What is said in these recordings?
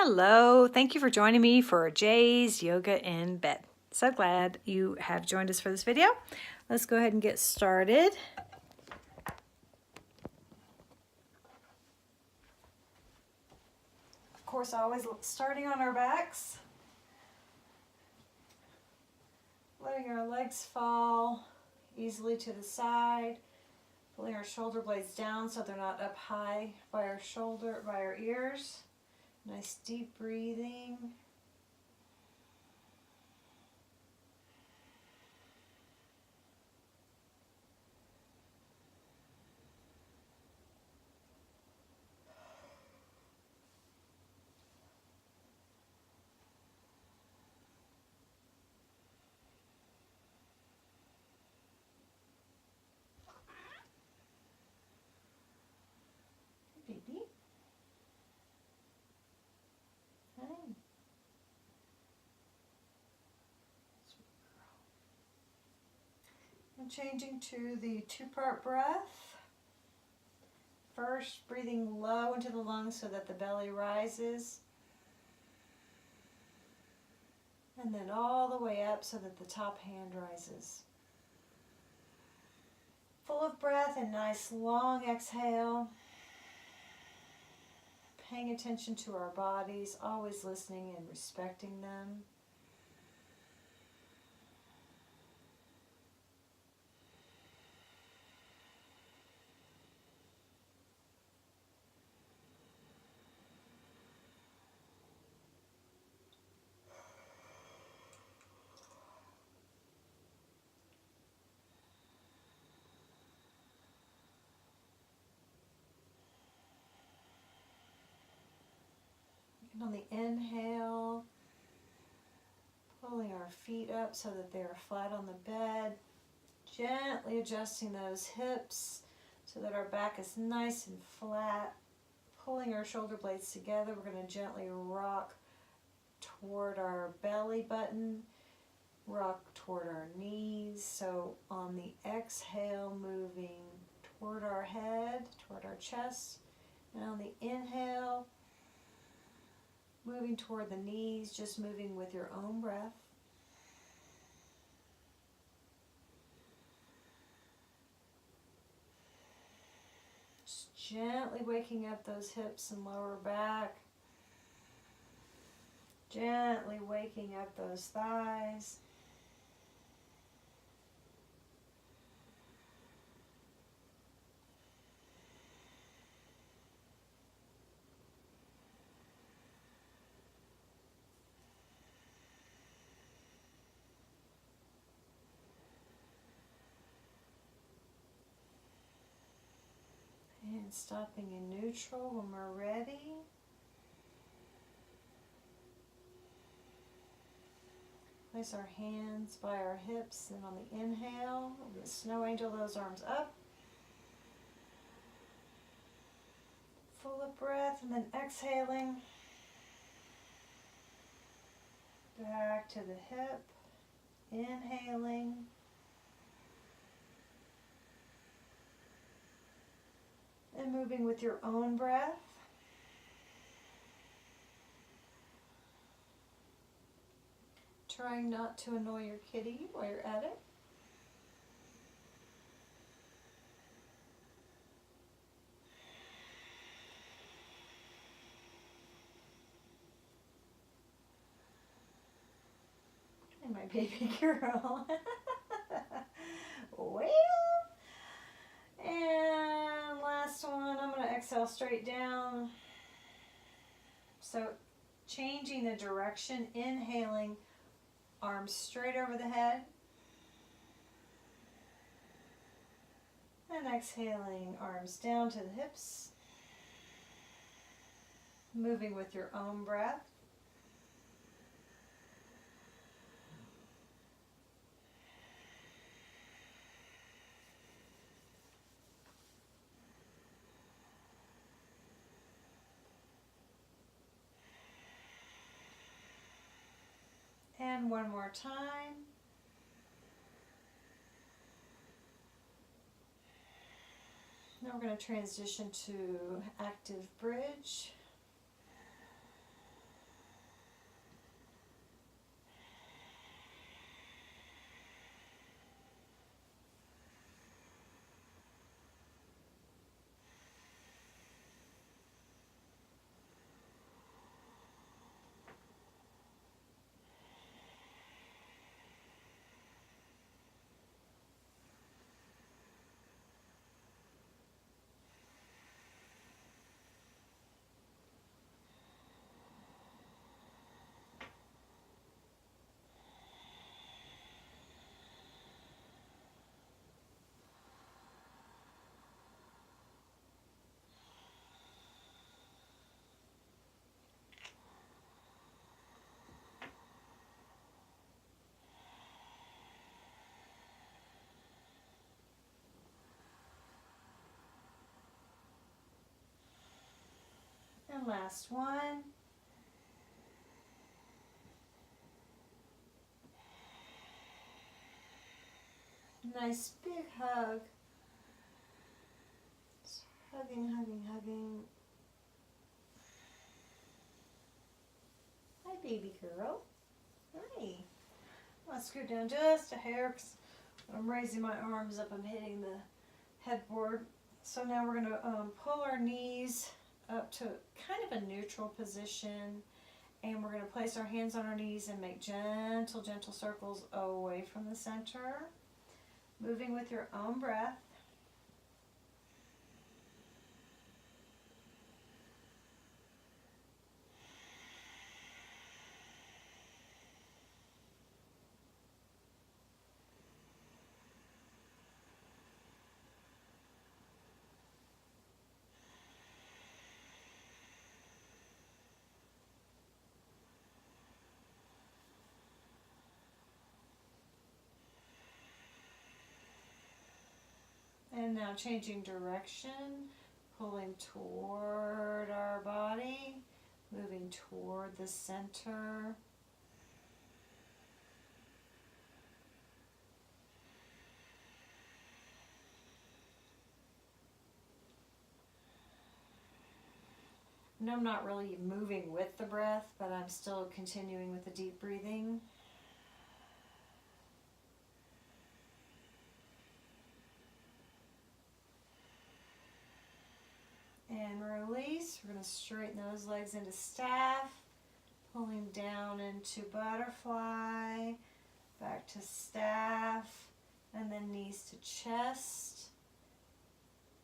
Hello, thank you for joining me for Jay's Yoga in Bed. So glad you have joined us for this video. Let's go ahead and get started. Of course, always starting on our backs. Letting our legs fall easily to the side. Pulling our shoulder blades down so they're not up high by our ears. Nice deep breathing. Baby. Hi. I'm changing to the two-part breath. First, breathing low into the lungs so that the belly rises. And then all the way up so that the top hand rises. Full of breath and nice long exhale. Paying attention to our bodies, always listening and respecting them. And on the inhale, pulling our feet up so that they are flat on the bed. Gently adjusting those hips so that our back is nice and flat. Pulling our shoulder blades together, we're going to gently rock toward our belly button, rock toward our knees. So on the exhale, moving toward our head, toward our chest. And on the inhale, moving toward the knees, just moving with your own breath. Just gently waking up those hips and lower back. Gently waking up those thighs. And stopping in neutral when we're ready. Place our hands by our hips, and on the inhale, the snow angel, those arms up. Full of breath, and then exhaling. Back to the hip. Inhaling. And moving with your own breath. Trying not to annoy your kitty while you're at it. And my baby girl. Well, and last one, I'm going to exhale straight down. So changing the direction, inhaling, arms straight over the head. And exhaling, arms down to the hips. Moving with your own breath. And one more time. Now we're going to transition to active bridge. One last one. Nice big hug. Just hugging, hugging, hugging. Hi, baby girl. Hi. I'm going to scoot down just a hair because when I'm raising my arms up, I'm hitting the headboard. So now we're going to pull our knees up to kind of a neutral position. And we're going to place our hands on our knees and make gentle, gentle circles away from the center. Moving with your own breath. And now changing direction, pulling toward our body, moving toward the center. And I'm not really moving with the breath, but I'm still continuing with the deep breathing. And release. We're going to straighten those legs into staff, pulling down into butterfly, back to staff, and then knees to chest.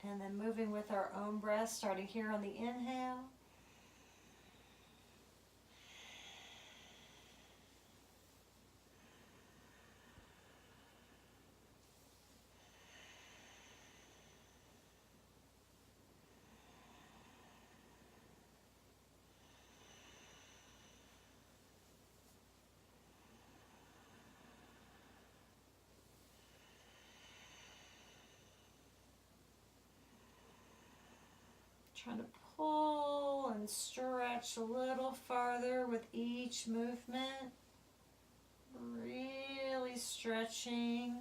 And then moving with our own breath, starting here on the inhale. Trying to pull and stretch a little farther with each movement. Really stretching.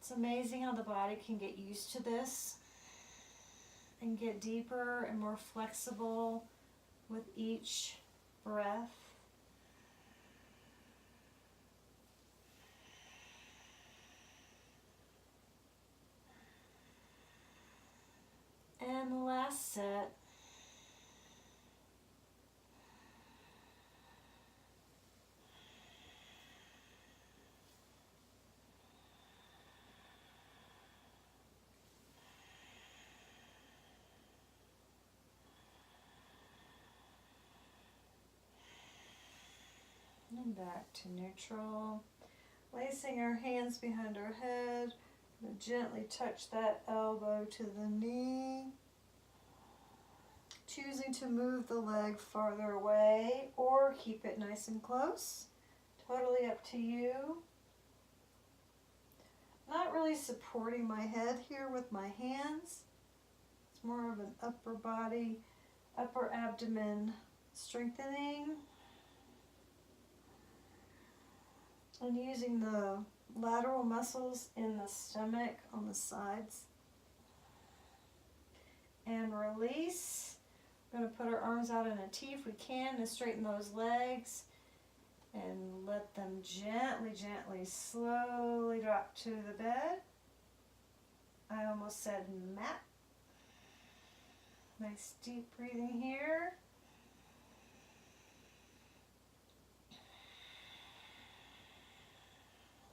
It's amazing how the body can get used to this and get deeper and more flexible with each breath. And the last set. And back to neutral. Placing our hands behind our head. We'll gently touch that elbow to the knee. Choosing to move the leg farther away or keep it nice and close. Totally up to you. Not really supporting my head here with my hands. It's more of an upper body, upper abdomen strengthening. And using the lateral muscles in the stomach on the sides. And release. We're going to put our arms out in a T if we can and straighten those legs. And let them gently, gently, slowly drop to the bed. I almost said mat. Nice deep breathing here.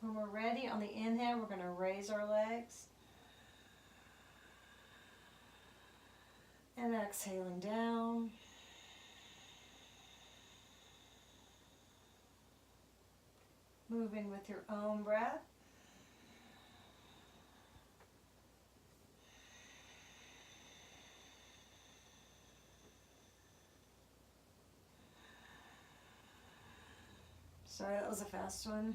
When we're ready, on the inhale, we're going to raise our legs. And exhaling down. Moving with your own breath. Sorry, that was a fast one.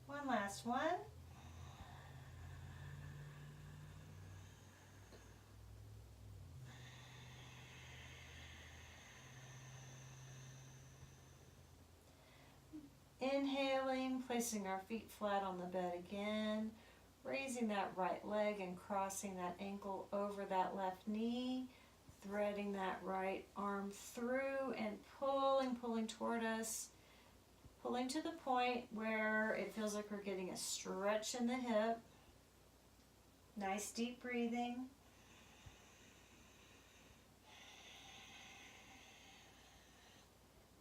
One last one. Inhaling, placing our feet flat on the bed again, raising that right leg and crossing that ankle over that left knee, threading that right arm through and pulling toward us, pulling to the point where it feels like we're getting a stretch in the hip. Nice deep breathing.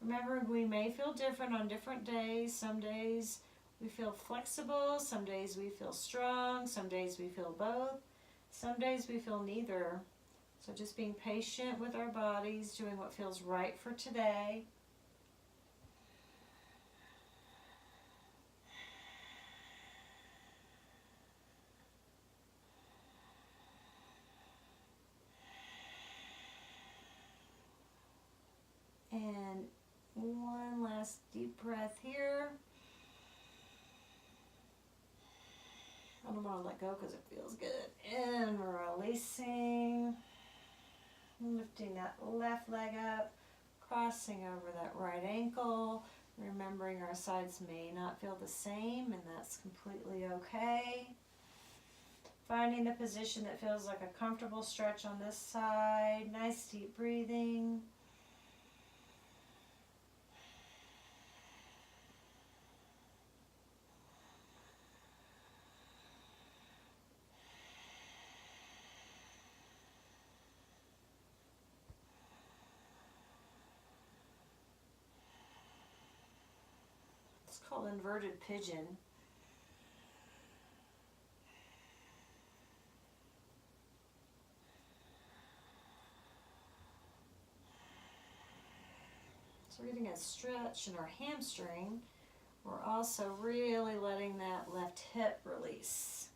Remember, we may feel different on different days. Some days we feel flexible, some days we feel strong, some days we feel both, some days we feel neither. So just being patient with our bodies, doing what feels right for today. And one last deep breath here. I don't want to let go because it feels good. And we're releasing. Lifting that left leg up, crossing over that right ankle. Remembering our sides may not feel the same, and that's completely okay. Finding the position that feels like a comfortable stretch on this side. Nice deep breathing. It's called inverted pigeon. So we're getting a stretch in our hamstring. We're also really letting that left hip release.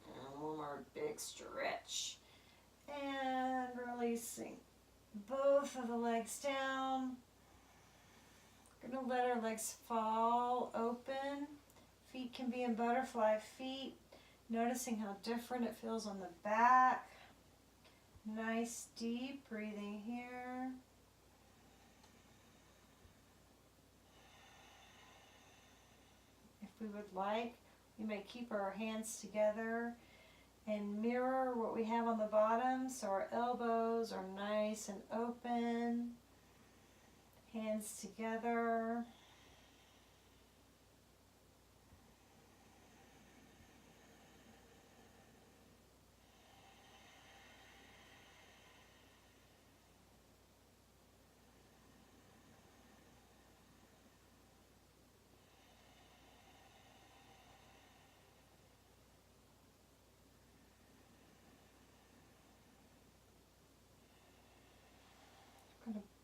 And one more big stretch. And releasing both of the legs down. We're going to let our legs fall open. Feet can be in butterfly feet. Noticing how different it feels on the back. Nice deep breathing here. If we would like, we may keep our hands together and mirror what we have on the bottom, so our elbows are nice and open. Hands together.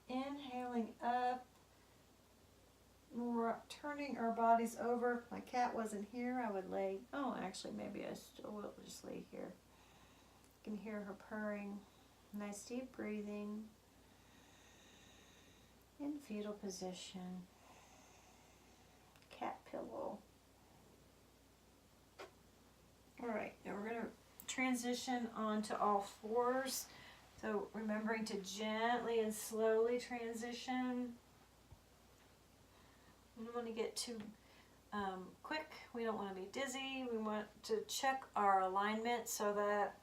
Inhaling up, we're turning our bodies over. If my cat wasn't here, I would lay, oh, actually, maybe I still will just lay here. You can hear her purring. Nice deep breathing. In fetal position. Cat pillow. All right, now we're going to transition onto all fours. So remembering to gently and slowly transition. We don't want to get too quick. We don't want to be dizzy. We want to check our alignment so that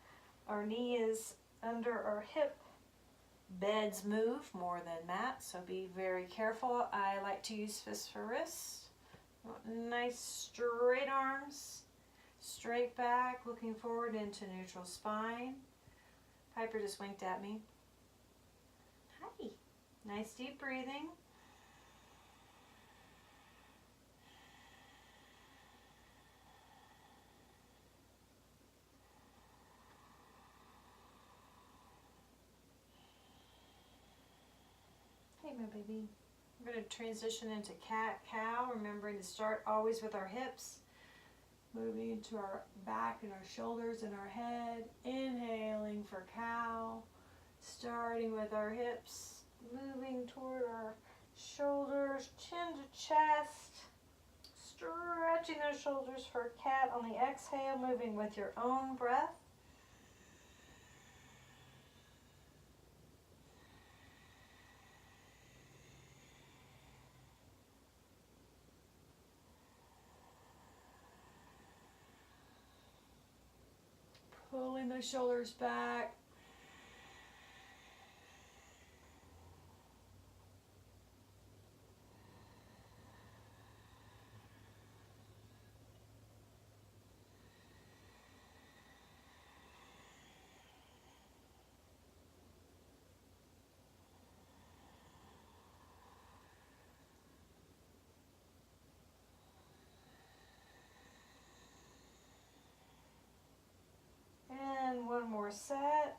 our knee is under our hip. Beds move more than that, so be very careful. I like to use fists for wrists. Nice straight arms, straight back, looking forward into neutral spine. Piper just winked at me. Hi. Nice deep breathing. Hey, my baby. We're going to transition into cat-cow, remembering to start always with our hips. Moving into our back and our shoulders and our head. Inhaling for cow. Starting with our hips. Moving toward our shoulders, chin to chest. stretching those shoulders for cat on the exhale, moving with your own breath. Pulling those shoulders back. And one more set.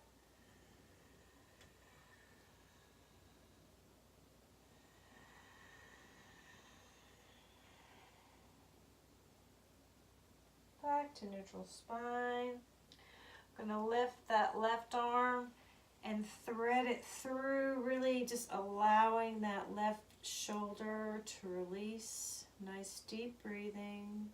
Back to neutral spine. I'm going to lift that left arm and thread it through, really just allowing that left shoulder to release. Nice deep breathing.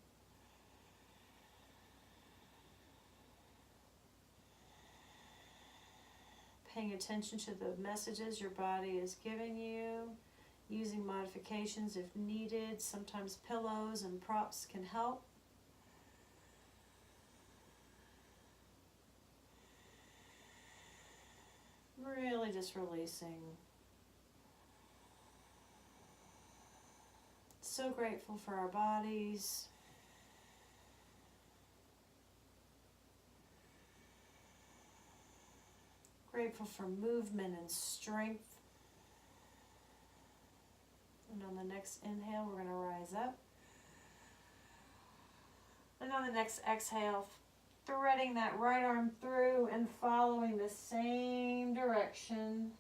Paying attention to the messages your body is giving you, using modifications if needed. Sometimes pillows and props can help. Really just releasing. So grateful for our bodies. Grateful for movement and strength. And on the next inhale, we're going to rise up. And on the next exhale, threading that right arm through and following the same direction.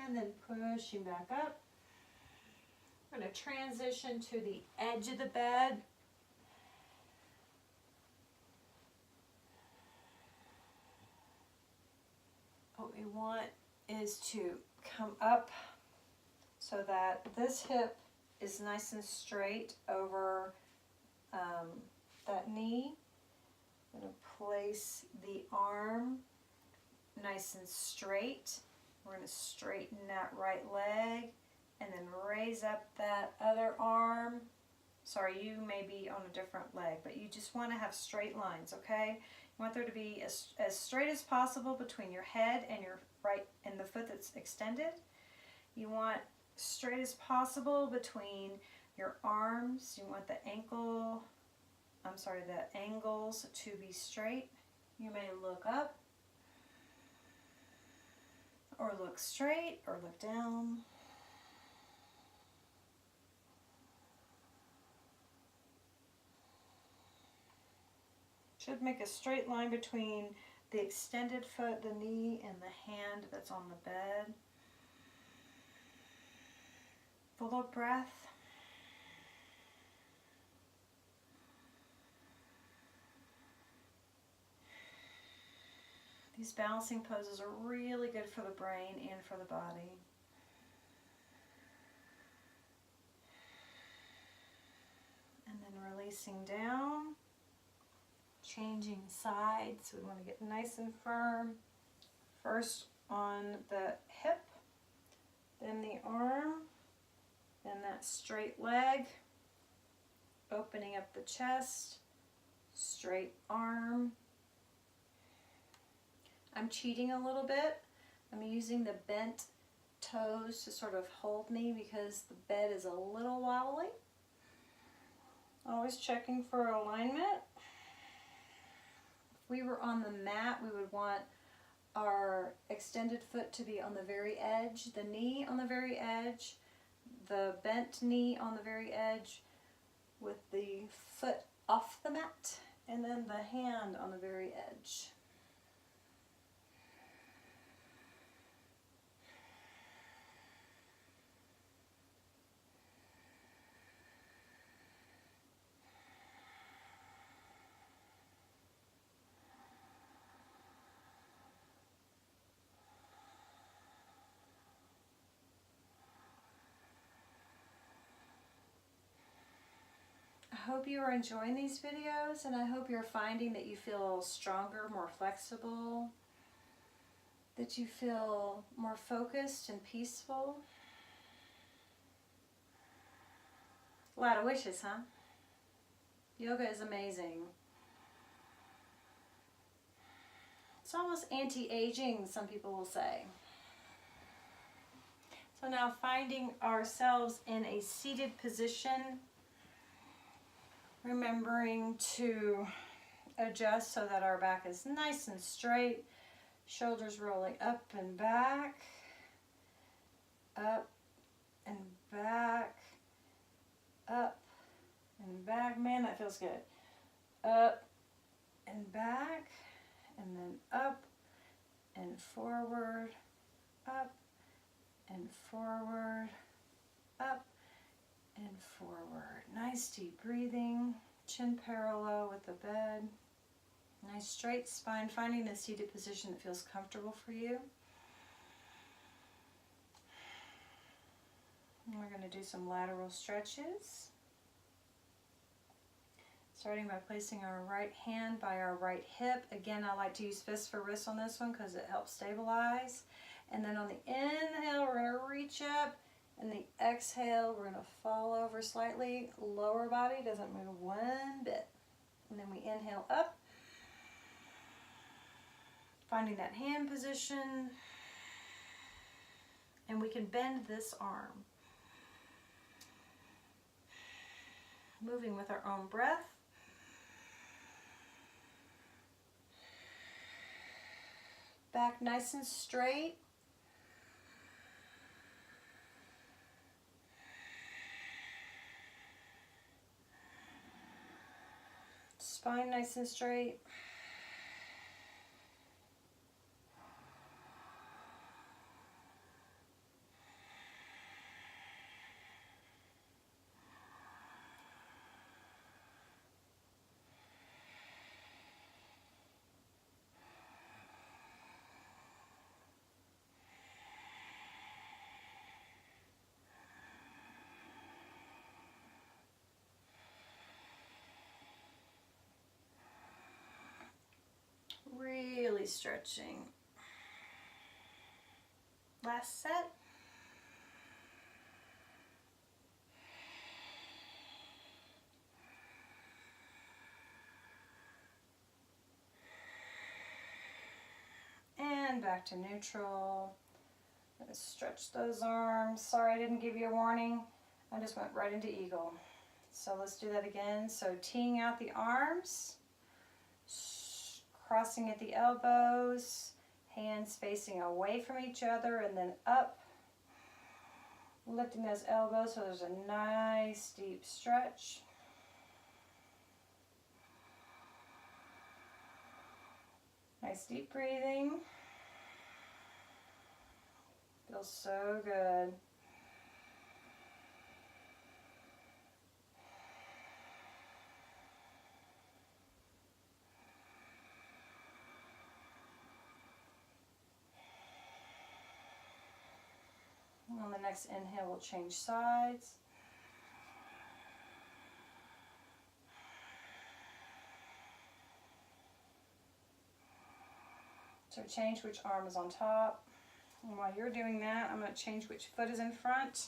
And then pushing back up. We're going to transition to the edge of the bed. What we want is to come up so that this hip is nice and straight over that knee. I'm going to place the arm nice and straight. We're going to straighten that right leg and then raise up that other arm. Sorry, you may be on a different leg, but you just want to have straight lines, okay? You want there to be as straight as possible between your head and your right and the foot that's extended. You want straight as possible between your arms. You want the angles to be straight. You may look up or look straight or look down. Should make a straight line between the extended foot, the knee, and the hand that's on the bed. Full of breath. These balancing poses are really good for the brain and for the body. And then releasing down, changing sides. We want to get nice and firm. First on the hip, then the arm, then that straight leg, opening up the chest, straight arm. I'm cheating a little bit. I'm using the bent toes to sort of hold me because the bed is a little wobbly. Always checking for alignment. If we were on the mat, we would want our extended foot to be on the very edge, the knee on the very edge, the bent knee on the very edge with the foot off the mat, and then the hand on the very edge. I hope you are enjoying these videos, and I hope you're finding that you feel stronger, more flexible, that you feel more focused and peaceful. A lot of wishes, huh? Yoga is amazing. It's almost anti-aging, some people will say. So now finding ourselves in a seated position, remembering to adjust so that our back is nice and straight, shoulders rolling up and back, up and back, up and back. Man, that feels good. Up and back, and then up and forward, up and forward, up and forward. Nice deep breathing, chin parallel with the bed. Nice straight spine, finding a seated position that feels comfortable for you. And we're going to do some lateral stretches. Starting by placing our right hand by our right hip. Again, I like to use fist for wrist on this one because it helps stabilize. And then on the inhale, we're going to reach up. And the exhale, we're going to fall over slightly. Lower body doesn't move one bit. And then we inhale up. Finding that hand position. And we can bend this arm. Moving with our own breath. Back nice and straight. Spine nice and straight. Really stretching. Last set. And back to neutral. I'm going to stretch those arms. Sorry I didn't give you a warning. I just went right into eagle. So let's do that again. So teeing out the arms. Crossing at the elbows, hands facing away from each other, and then up. Lifting those elbows so there's a nice deep stretch. Nice deep breathing. Feels so good. On the next inhale, we'll change sides. So change which arm is on top. And while you're doing that, I'm going to change which foot is in front.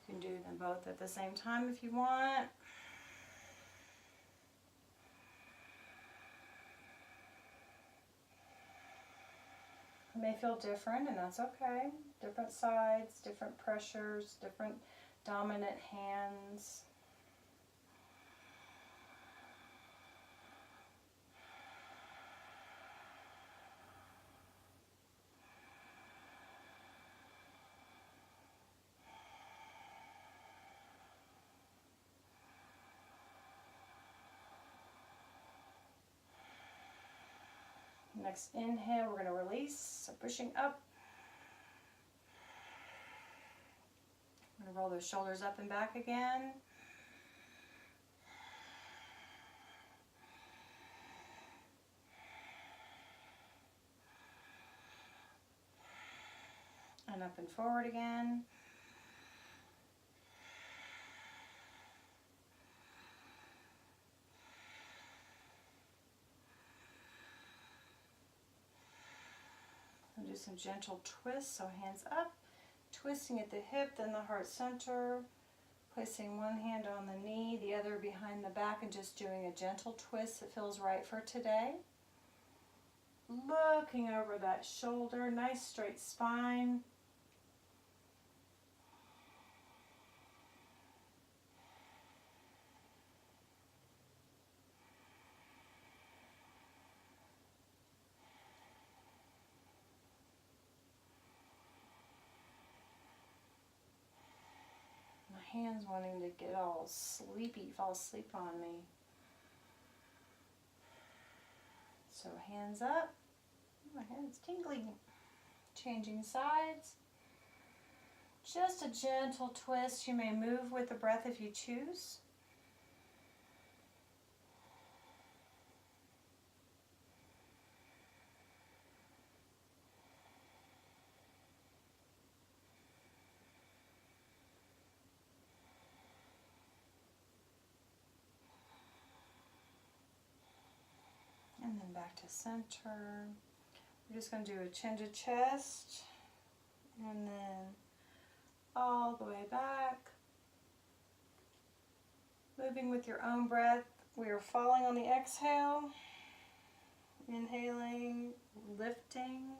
You can do them both at the same time if you want. It may feel different, and that's okay. Different sides, different pressures, different dominant hands. Next inhale, we're going to release, so pushing up. I'm going to roll those shoulders up and back again. And up and forward again. And do some gentle twists, so hands up, twisting at the hip, then the heart center, placing one hand on the knee, the other behind the back, and just doing a gentle twist that feels right for today. Looking over that shoulder, nice straight spine. My hand's wanting to get all sleepy, fall asleep on me. So hands up. My hand's tingling. Changing sides. Just a gentle twist. You may move with the breath if you choose. And then back to center. We're just going to do a chin to chest. And then all the way back. Moving with your own breath. We are falling on the exhale. Inhaling, lifting.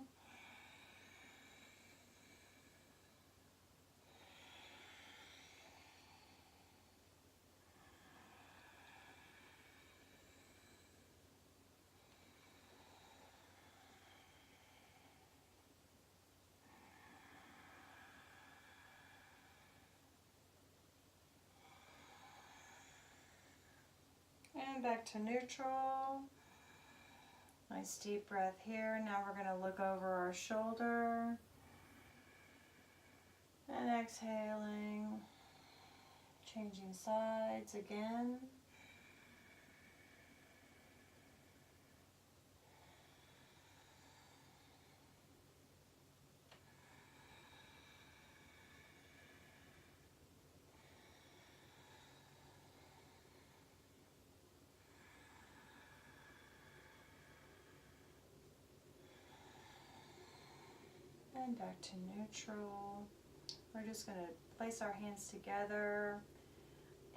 And back to neutral. Nice deep breath here. Now we're going to look over our shoulder. And exhaling. Changing sides again. And back to neutral. We're just going to place our hands together,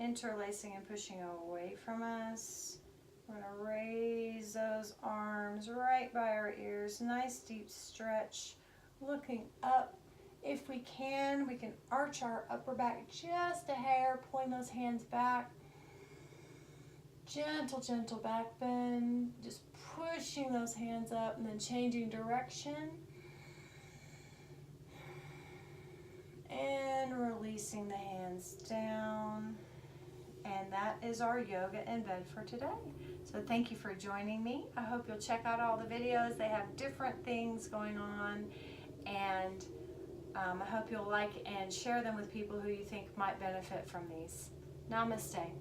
interlacing and pushing away from us. We're going to raise those arms right by our ears. Nice deep stretch. Looking up. If we can arch our upper back just a hair, pulling those hands back. Gentle, gentle back bend. Just pushing those hands up and then changing direction. And releasing the hands down. And that is our yoga in bed for today. So thank you for joining me. I hope you'll check out all the videos. They have different things going on. And I hope you'll like and share them with people who you think might benefit from these. Namaste.